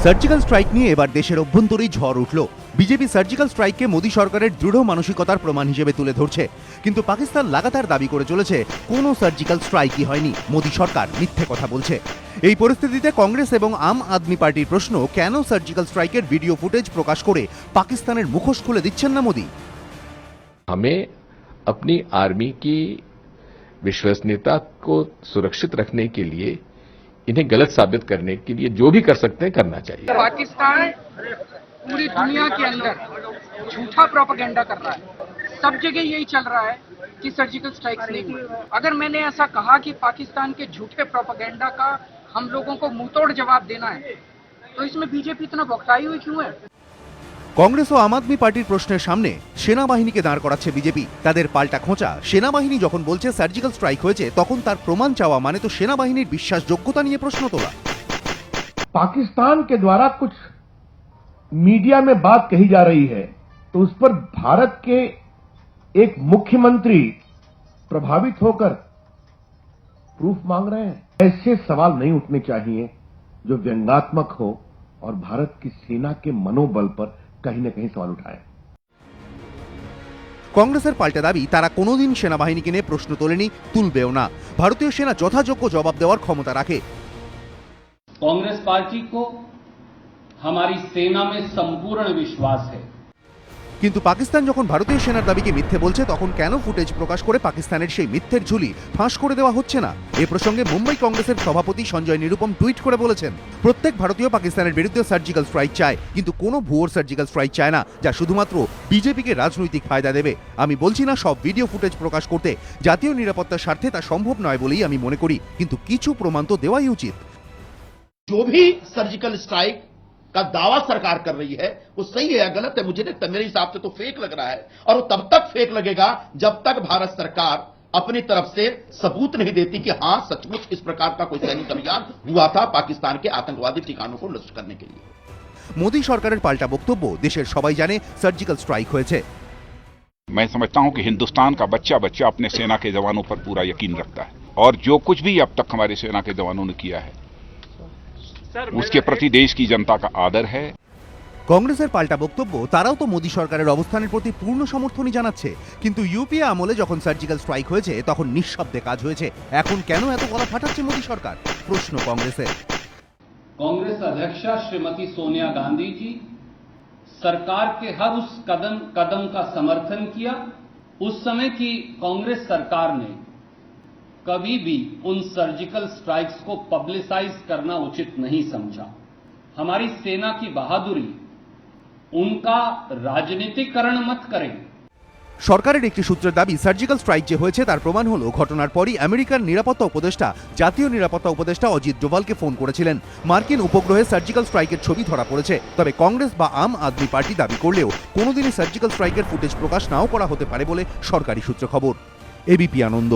Surgical strike নিয়ে এবার দেশের অভ্যন্তরেই ঝড় উঠল। বিজেপি সার্জিক্যাল স্ট্রাইককে মোদী সরকারের দৃঢ় মানসিকতার প্রমাণ হিসেবে তুলে ধরছে, কিন্তু পাকিস্তান লাগাতার দাবি করে চলেছে কোনো সার্জিক্যাল স্ট্রাইকই হয়নি, মোদী সরকার মিথ্যে কথা বলছে। এই পরিস্থিতিতে কংগ্রেস এবং আম আদমি পার্টির প্রশ্ন, কেন সার্জিক্যাল স্ট্রাইকের ভিডিও ফুটেজ প্রকাশ করে পাকিস্তানের মুখোশ খুলে দিচ্ছেন না মোদী? हमें अपनी आर्मी की विश्वसनीयता को सुरक्षित रखने के लिए इन्हें गलत साबित करने के लिए जो भी कर सकते हैं करना चाहिए। पाकिस्तान पूरी दुनिया के अंदर झूठा प्रोपेगेंडा कर रहा है, सब जगह यही चल रहा है कि सर्जिकल स्ट्राइक्स नहीं हुई। अगर मैंने ऐसा कहा कि पाकिस्तान के झूठे प्रोपेगेंडा का हम लोगों को मुंहतोड़ जवाब देना है, तो इसमें बीजेपी इतना बौखलाई हुई क्यों है? কংগ্রেস ও আম আদমি পার্টির প্রশ্নের সামনে সেনাবাহিনীকে দাঁড় করাচ্ছে বিজেপি। তাদের পাল্টা খোঁচা, সেনাবাহিনী যখন বলছে সার্জিক্যাল স্ট্রাইক হয়েছে তখন তার প্রমাণ চাওয়া মানে তো সেনাবাহিনীর বিশ্বাসযোগ্যতা নিয়ে প্রশ্ন তোলা। पाकिस्तान के द्वारा कुछ मीडिया में बात कही जा रही है तो उस पर भारत के एक मुख्यमंत्री प्रभावित होकर प्रूफ मांग रहे हैं। ऐसे सवाल नहीं उठने चाहिए जो व्यंग्यात्मक हो और भारत की सेना के मनोबल पर कहीं न कहीं सवाल उठाए। কংগ্রেসের পাল্টা দাবি, তারা কোনোদিন সেনাবাহিনীকে নিয়ে প্রশ্ন তোলেনি, তুলবেও না। ভারতীয় সেনা যথাযোগ্য জবাব দেওয়ার ক্ষমতা রাখে। कांग्रेस पार्टी को हमारी सेना में संपूर्ण विश्वास है। কিন্তু পাকিস্তান যখন ভারতীয় সেনার দাবিকে মিথ্যে বলছে তখন কেন ফুটেজ প্রকাশ করে পাকিস্তানের সেই মিথ্যের ঝুলি ফাঁস করে দেওয়া হচ্ছে না? এ প্রসঙ্গে মুম্বাই কংগ্রেসের সভাপতি সঞ্জয় নিরুপম টুইট করে বলেছেন, প্রত্যেক ভারতীয় পাকিস্তানের বিরুদ্ধে সার্জিক্যাল স্ট্রাইক চায়, কিন্তু কোনো ভুয়োর সার্জিক্যাল স্ট্রাইক চায় না যা শুধুমাত্র বিজেপিকে রাজনৈতিক ফায়দা দেবে। আমি বলছি না সব ভিডিও ফুটেজ প্রকাশ করতে, জাতীয় নিরাপত্তার স্বার্থে তা সম্ভব নয় বলেই আমি মনে করি, কিন্তু কিছু প্রমাণ তো দেওয়াই উচিত। जो भी सर्जिकल स्ट्राइक का दावा सरकार कर रही है वो सही है या गलत है मुझे नहीं, मेरे हिसाब से तो फेक लग रहा है, और वो तब तक फेक लगेगा जब तक भारत सरकार अपनी तरफ से सबूत नहीं देती कि हां सचमुच इस प्रकार का कोई सैनिक अभियान हुआ था पाकिस्तान के आतंकवादी ठिकानों को नष्ट करने के लिए। মোদী সরকারের পাল্টা বক্তব্য, দেশের সবাই জানে সার্জিক্যাল স্ট্রাইক হয়েছে। मैं समझता हूं कि हिंदुस्तान का बच्चा बच्चा अपने सेना के जवानों पर पूरा यकीन रखता है और जो कुछ भी अब तक हमारी सेना के जवानों ने किया है उसके प्रति देश की जनता का आदर है। কংগ্রেসের পাল্টা বক্তব্য, তারাও তো মোদী সরকারের অবস্থানের প্রতি পূর্ণ সমর্থনই জানাচ্ছে, কিন্তু ইউপিএ আমলে যখন সার্জিক্যাল স্ট্রাইক হয়েছে তখন নিঃশব্দে কাজ হয়েছে, এখন কেন এত গলা ফাটাচ্ছে মোদী সরকার? প্রশ্ন কংগ্রেসের। कांग्रेस अध्यक्षा श्रीमती सोनिया गांधी जी सरकार के हर उस कदम का समर्थन किया। उस समय की कांग्रेस सरकार ने कभी भी उन सर्जिकल स्ट्राइक्स को पब्लिसाइज करना उचित नहीं समझा। हमारी सेना की बहादुरी उनका राजनीतिकरण मत करें। সরকারের একটি সূত্রের দাবি, সার্জিক্যাল স্ট্রাইক যে হয়েছে তার প্রমাণ হলো ঘটনার পরই আমেরিকার নিরাপত্তা উপদেষ্টা, জাতীয় নিরাপত্তা উপদেষ্টা অজিত ডোভালকে ফোন করেছিলেন। মার্কিন উপগ্রহে সার্জিক্যাল স্ট্রাইকের ছবি ধরা পড়েছে। তবে কংগ্রেস বা আম আদমি পার্টি দাবি করলেও কোনোদিনই সার্জিক্যাল স্ট্রাইকের ফুটেজ প্রকাশ নাও করা হতে পারে বলে সরকারি সূত্রে খবর। এবিপি আনন্দ।